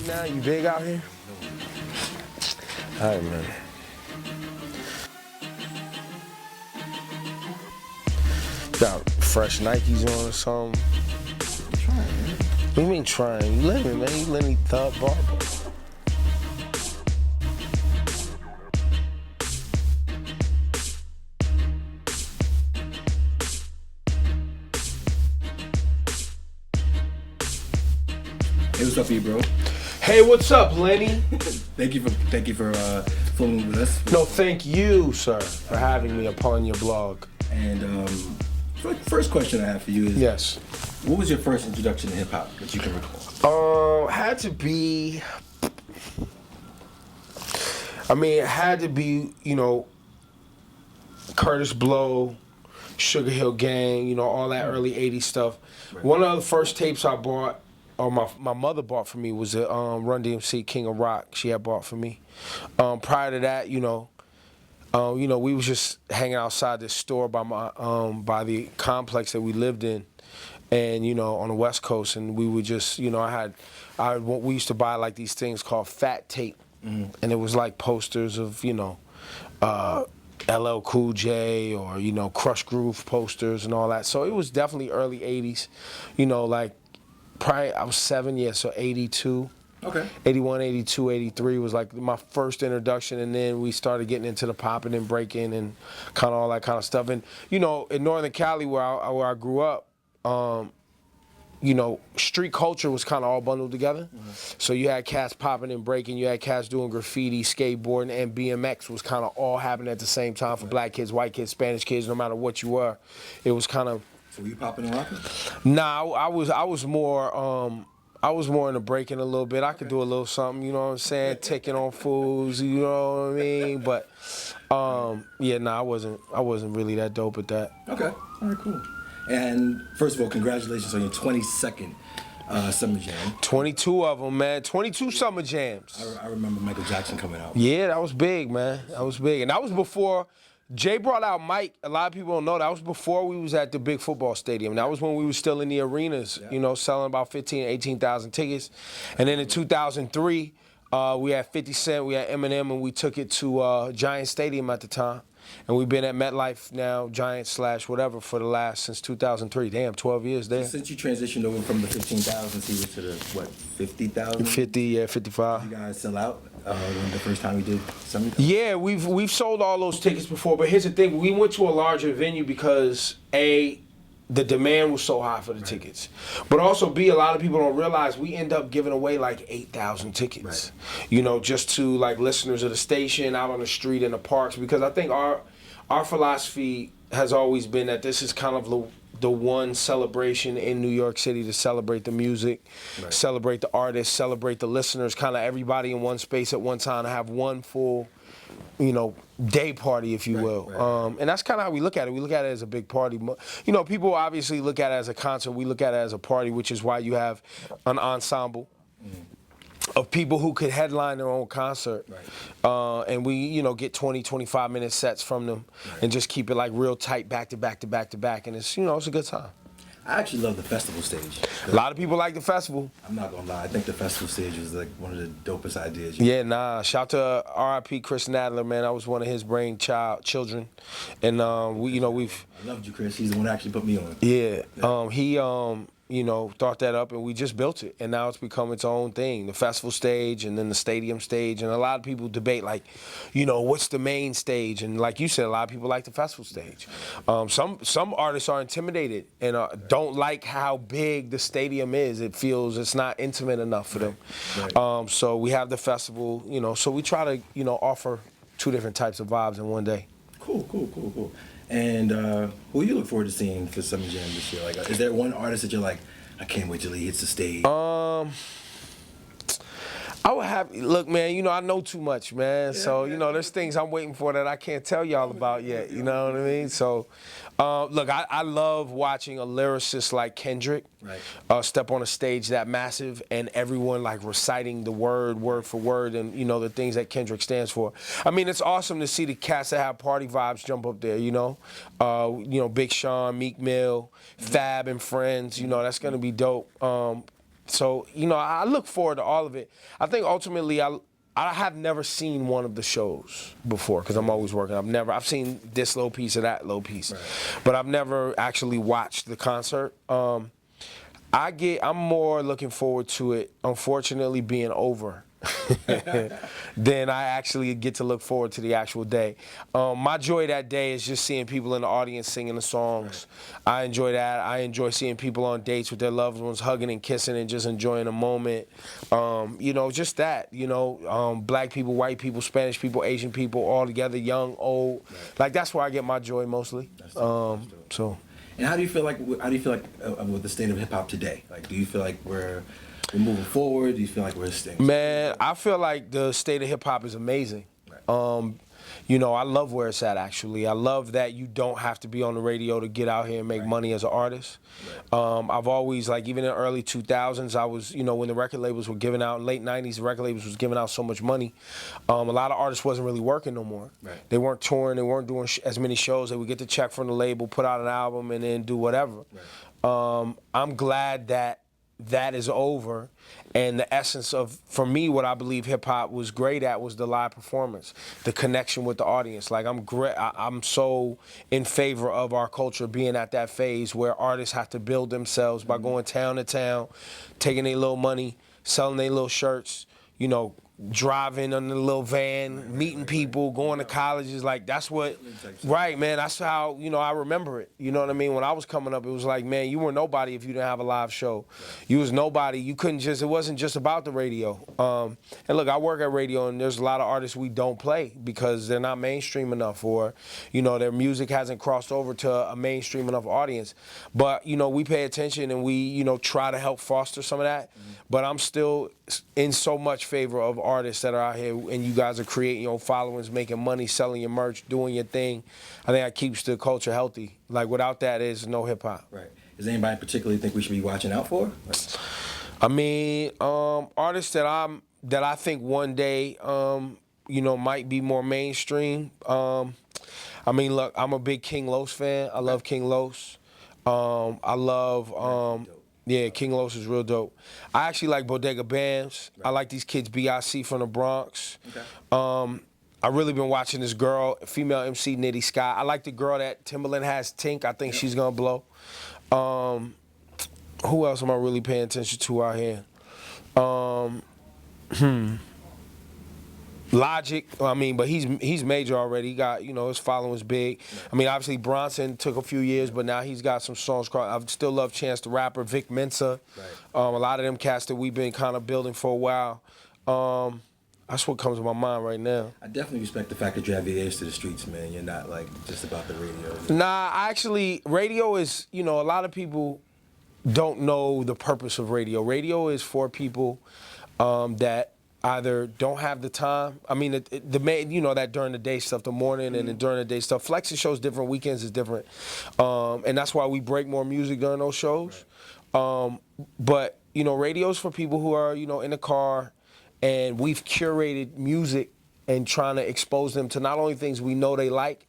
now? You big out here? All right, man. Got fresh Nikes on or something? I'm trying, man. What do you mean trying? You living, man. You Lenny Thug Barber. Hey, what's up, Ebro? Hey, what's up, Lenny? Thank you for filming with us. No, thank you, sir, for having me upon your blog. And first question I have for you is, Yes. what was your first introduction to hip hop that you can recall? Had to be. I mean, it had to be, you know, Curtis Blow, Sugar Hill Gang, you know, all that early '80s stuff. Right. One of the first tapes I bought, or my mother bought for me, was the Run DMC King of Rock. She had bought for me. Prior to that, you know, we was just hanging outside this store by by the complex that we lived in, and you know, on the West Coast, and we would just, you know, we used to buy like these things called Fat Tape, and it was like posters of, you know, LL Cool J or, you know, Crush Groove posters and all that. So it was definitely early '80s, you know, like probably I was 7, yeah, so 82. Okay. 81, 82, 83 was like my first introduction, and then we started getting into the popping and breaking and kind of all that kind of stuff. And you know, in Northern Cali where I grew up, you know, street culture was kind of all bundled together. So you had cats popping and breaking, you had cats doing graffiti, skateboarding, and BMX was kind of all happening at the same time for black kids, white kids, Spanish kids, no matter what you were. It was kind of. So were you popping and rocking? Nah, I was more into breaking a little bit. I could do a little something, you know what I'm saying, ticking on fools, you know what I mean. But yeah, nah, I wasn't really that dope at that. Okay. All right, cool. And first of all, congratulations on your 22nd Summer Jam. 22 of them, man. 22 Summer Jams. I remember Michael Jackson coming out. Yeah, that was big, man. That was big, and that was before. Jay brought out Mike. A lot of people don't know that was before we was at the big football stadium. That was when we was still in the arenas, you know, selling about 15,000, 18,000 tickets. And then in 2003, we had 50 Cent, we had Eminem, and we took it to Giant Stadium at the time. And we've been at MetLife now, Giant / whatever, for the last, since 2003. Damn, 12 years there. So since you transitioned over from the 15,000 seats to the, what, 50,000? 50, yeah, 55. You guys sell out when the first time we did something? Yeah, we've sold all those tickets before, but here's the thing: we went to a larger venue because the demand was so high for the tickets, but also a lot of people don't realize we end up giving away like 8,000 tickets, you know, just to like listeners of the station out on the street in the parks, because I think our philosophy has always been that this is kind of the one celebration in New York City to celebrate the music, celebrate the artists, celebrate the listeners, kind of everybody in one space at one time, to have one full, you know, day party, if you will. And that's kind of how we look at it. We look at it as a big party. You know, people obviously look at it as a concert. We look at it as a party, which is why you have an ensemble of people who could headline their own concert. And we, you know, get 20, 25-minute sets from them and just keep it like real tight, back to back to back to back. And it's, you know, it's a good time. I actually love the festival stage. A lot of people like the festival. I'm not gonna lie, I think the festival stage is like one of the dopest ideas. Yeah, nah. Shout to R.I.P. Chris Nadler, man. I was one of his children, and we, you know, we've. I loved you, Chris. He's the one that actually put me on. Yeah. He you know, thought that up, and we just built it, and now it's become its own thing. The festival stage, and then the stadium stage, and a lot of people debate, like, you know, what's the main stage? And like you said, a lot of people like the festival stage. Some artists are intimidated and don't like how big the stadium is. It feels it's not intimate enough for them. So we have the festival, you know, so we try to, you know, offer two different types of vibes in one day. Cool. And who you look forward to seeing for Summer Jam this year? Like, is there one artist that you're like, I can't wait till he hits the stage? I would have, look, man, you know, I know too much, man. So, you know, there's things I'm waiting for that I can't tell y'all about yet, you know what I mean? So, look, I love watching a lyricist like Kendrick step on a stage that massive and everyone like reciting the word for word, and, you know, the things that Kendrick stands for. I mean, it's awesome to see the cats that have party vibes jump up there, you know? Big Sean, Meek Mill, Fab and Friends, you know, that's going to be dope. So, I look forward to all of it. I think ultimately I have never seen one of the shows before because I'm always working. I've seen this little piece of that little piece, but I've never actually watched the concert. I'm more looking forward to it, unfortunately, being over than I actually get to look forward to the actual day. My joy that day is just seeing people in the audience singing the songs. I enjoy that. I enjoy seeing people on dates with their loved ones, hugging and kissing and just enjoying the moment. Just that, black people, white people, Spanish people, Asian people, all together, young, old. Like, that's where I get my joy mostly. So. And how do you feel like with the state of hip hop today? Like, do you feel like we're moving forward? Do you feel like we're staying? Man, I feel like the state of hip hop is amazing. Right. I love where it's at, actually. I love that you don't have to be on the radio to get out here and make money as an artist. Right. I've always, like, even in the early 2000s, I was, when the record labels were giving out, late 90s, the record labels was giving out so much money. A lot of artists wasn't really working no more. Right. They weren't touring, they weren't doing as many shows. They would get the check from the label, put out an album, and then do whatever. Right. I'm glad that is over, and the essence of, for me, what I believe hip-hop was great at was the live performance, the connection with the audience. Like, I'm so in favor of our culture being at that phase where artists have to build themselves by going town to town, taking their little money, selling their little shirts, driving in a little van, meeting people, going to colleges. Like, that's what, right, man, that's how, I remember it. You know what I mean? When I was coming up, it was like, man, you were nobody if you didn't have a live show. You was nobody. You couldn't just, it wasn't just about the radio. And look, I work at radio, and there's a lot of artists we don't play because they're not mainstream enough, or, their music hasn't crossed over to a mainstream enough audience. But, we pay attention, and we, try to help foster some of that. But I'm still in so much favor of artists that are out here, and you guys are creating your own followings, making money, selling your merch, doing your thing. I think that keeps the culture healthy. Like, without that, there's no hip hop. Right. Does anybody particularly think we should be watching out for? I mean, artists that I think one day, might be more mainstream. Look, I'm a big King Los fan. I love King Los. I love. Yeah, King Los is real dope. I actually like Bodega Bams. Right. I like these kids, BIC from the Bronx. Okay. I really been watching this girl, female MC, Nitty Sky. I like the girl that Timberland has, Tink. I think she's gonna blow. Who else am I really paying attention to out here? Logic, but he's major already. He got, his following's big. Obviously Bronson took a few years, but now he's got some songs. I still love Chance the Rapper, Vic Mensa. Right. A lot of them cats that we've been kind of building for a while. That's what comes to my mind right now. I definitely respect the fact that you have your ears to the streets, man. You're not like just about the radio. Nah, actually, radio is, a lot of people don't know the purpose of radio. Radio is for people that either don't have the time. That during the day stuff, the morning and the during the day stuff. Flexing shows different, weekends is different, and that's why we break more music during those shows. Right. But radio's for people who are in the car, and we've curated music and trying to expose them to not only things we know they like,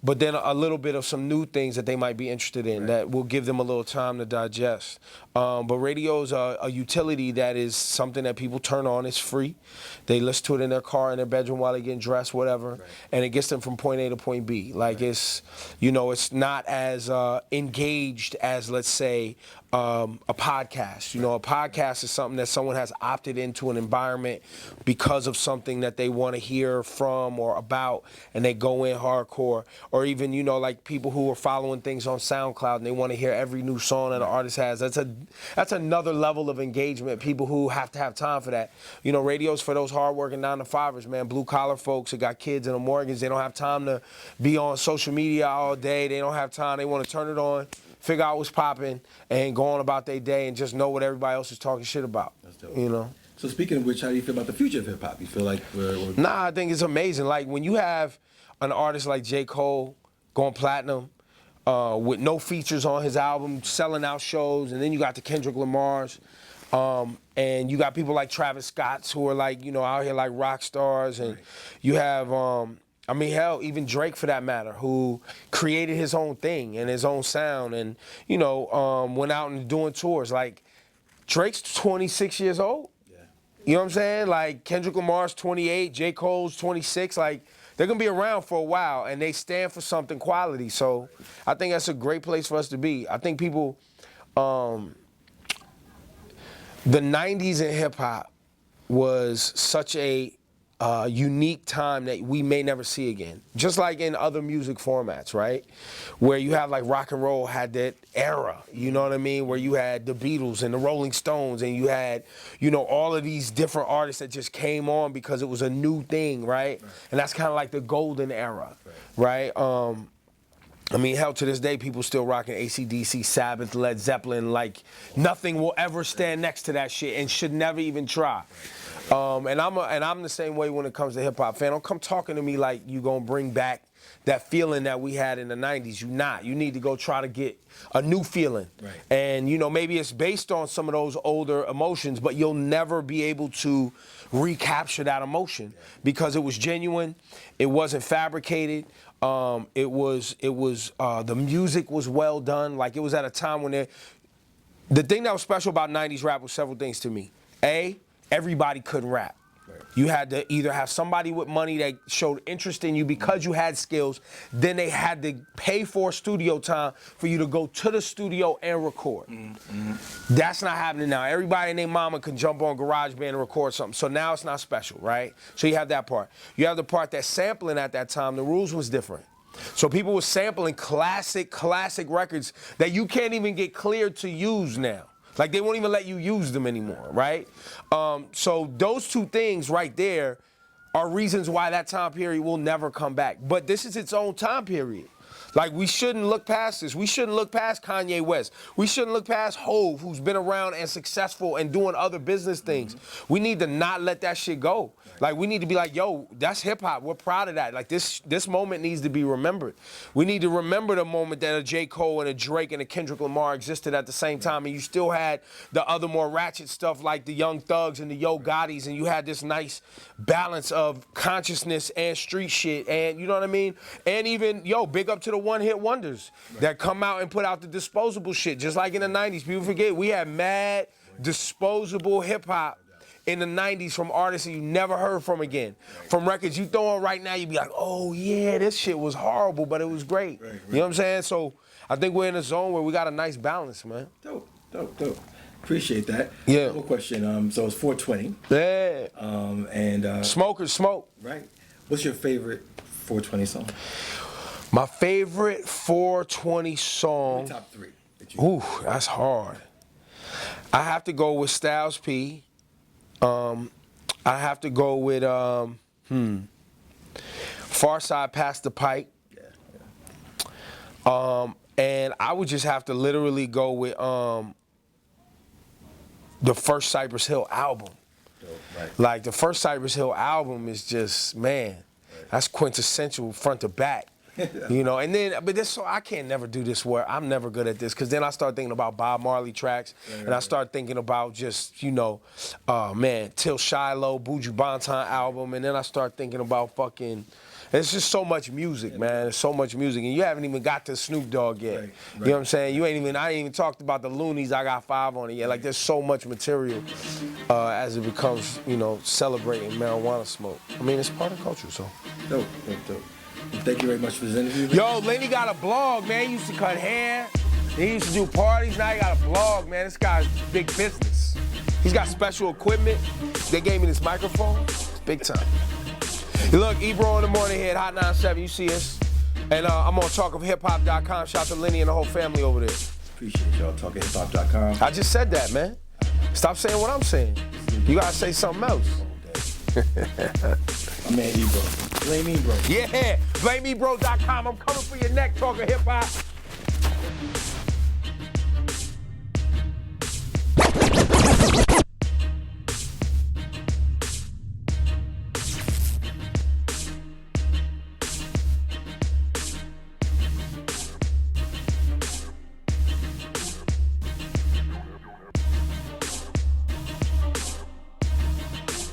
but then a little bit of some new things that they might be interested in that will give them a little time to digest. But radio is a utility that is something that people turn on. It's free. They listen to it in their car, in their bedroom while they're getting dressed, whatever, and it gets them from point A to point B. Like, it's, it's not as engaged as, let's say, a podcast. A podcast is something that someone has opted into an environment because of something that they want to hear from or about, and they go in hardcore. Or even, like people who are following things on SoundCloud and they want to hear every new song that an artist has. That's another level of engagement. People who have to have time for that. Radio's for those hardworking 9-to-5ers, man. Blue collar folks that got kids in the mortgage. They don't have time to be on social media all day. They don't have time. They want to turn it on, figure out what's popping, and go on about their day and just know what everybody else is talking shit about. That's dope. So speaking of which, how do you feel about the future of hip hop? You feel like we're... Nah, I think it's amazing. Like, when you have an artist like J. Cole going platinum with no features on his album, selling out shows, and then you got the Kendrick Lamars, and you got people like Travis Scott's who are like, out here like rock stars, and you have, hell, even Drake for that matter, who created his own thing and his own sound, and, went out and doing tours. Like, Drake's 26 years old. Yeah. You know what I'm saying? Like Kendrick Lamar's 28, J. Cole's 26. Like they're gonna be around for a while, and they stand for something quality. So I think that's a great place for us to be. I think people, the 90s in hip hop was such a unique time that we may never see again. Just like in other music formats, right? Where you have like rock and roll had that era, you know what I mean? Where you had the Beatles and the Rolling Stones and you had, you know, all of these different artists that just came on because it was a new thing, right? And that's kind of like the golden era, right? I mean, hell, to this day, people still rocking AC/DC, Sabbath, Led Zeppelin. Like, nothing will ever stand next to that shit and should never even try. And I'm the same way when it comes to hip hop, fan. Don't come talking to me like you gonna bring back that feeling that we had in the 90s. You not. You need to go try to get a new feeling. Right. And, you know, maybe it's based on some of those older emotions, but you'll never be able to recapture that emotion because it was genuine. It wasn't fabricated. The music was well done. Like, it was at a time when the thing that was special about 90s rap was several things to me. Everybody couldn't rap. Right. You had to either have somebody with money that showed interest in you because you had skills, then they had to pay for studio time for you to go to the studio and record. That's not happening now. Everybody and their mama can jump on GarageBand and record something. So now it's not special, right? So you have that part. You have the part that sampling at that time, the rules was different. So people were sampling classic records that you can't even get cleared to use now. Like, they won't even let you use them anymore, right? So those two things right there are reasons why that time period will never come back. But this is its own time period. Like, we shouldn't look past this. We shouldn't look past Kanye West. We shouldn't look past Hove, who's been around and successful and doing other business things. We need to not let that shit go. Like, we need to be like, yo, that's hip hop. We're proud of that. Like, this moment needs to be remembered. We need to remember the moment that a J. Cole and a Drake and a Kendrick Lamar existed at the same time, and you still had the other more ratchet stuff like the Young Thugs and the Yo Gottis, and you had this nice balance of consciousness and street shit, and you know what I mean? And even, big up to the one-hit wonders that come out and put out the disposable shit. Just like in the 90s, people forget, we had mad disposable hip-hop in the 90s from artists that you never heard from again. From records you throw on right now, you'd be like, oh yeah, this shit was horrible, but it was great. You know what I'm saying? So I think we're in a zone where we got a nice balance, man. Dope. Appreciate that. Yeah. One question. So it's 420. Yeah. And smokers smoke. Right. What's your favorite 420 song? My favorite 420 song. Top three. Ooh, that's hard. I have to go with Styles P. I have to go with Farside Past the Pipe. And I would just have to literally go with the first Cypress Hill album. Right. Like, the first Cypress Hill album is just, man, that's quintessential front to back. You know, and then, but this, so I can't never do this where I'm never good at this, because then I start thinking about Bob Marley tracks, and I start thinking about just, you know, Till Shiloh, Buju Banton album, and then I start thinking about fucking, it's just so much music, man. There's so much music, and you haven't even got to Snoop Dogg yet. Right. You know what I'm saying? I ain't even talked about the Loonies. I got 5 on it yet. Like, there's so much material as it becomes, you know, celebrating marijuana smoke. I mean, it's part of culture, so. Dope. Thank you very much for this interview. Yo, Lenny got a blog, man. He used to cut hair. He used to do parties. Now he got a blog, man. This guy's big business. He's got special equipment. They gave me this microphone. Big time. Look, Ebro in the morning here at Hot 97. You see us. And I'm on TALKOFHIPHOP.COM. Shout out to Lenny and the whole family over there. Appreciate y'all. TALKOFHIPHOP.COM. I just said that, man. Stop saying what I'm saying. You gotta say something else. My man Ebro. Blame Ebro. Yeah, blameebro.com. I'm coming for your neck, talking hip hop.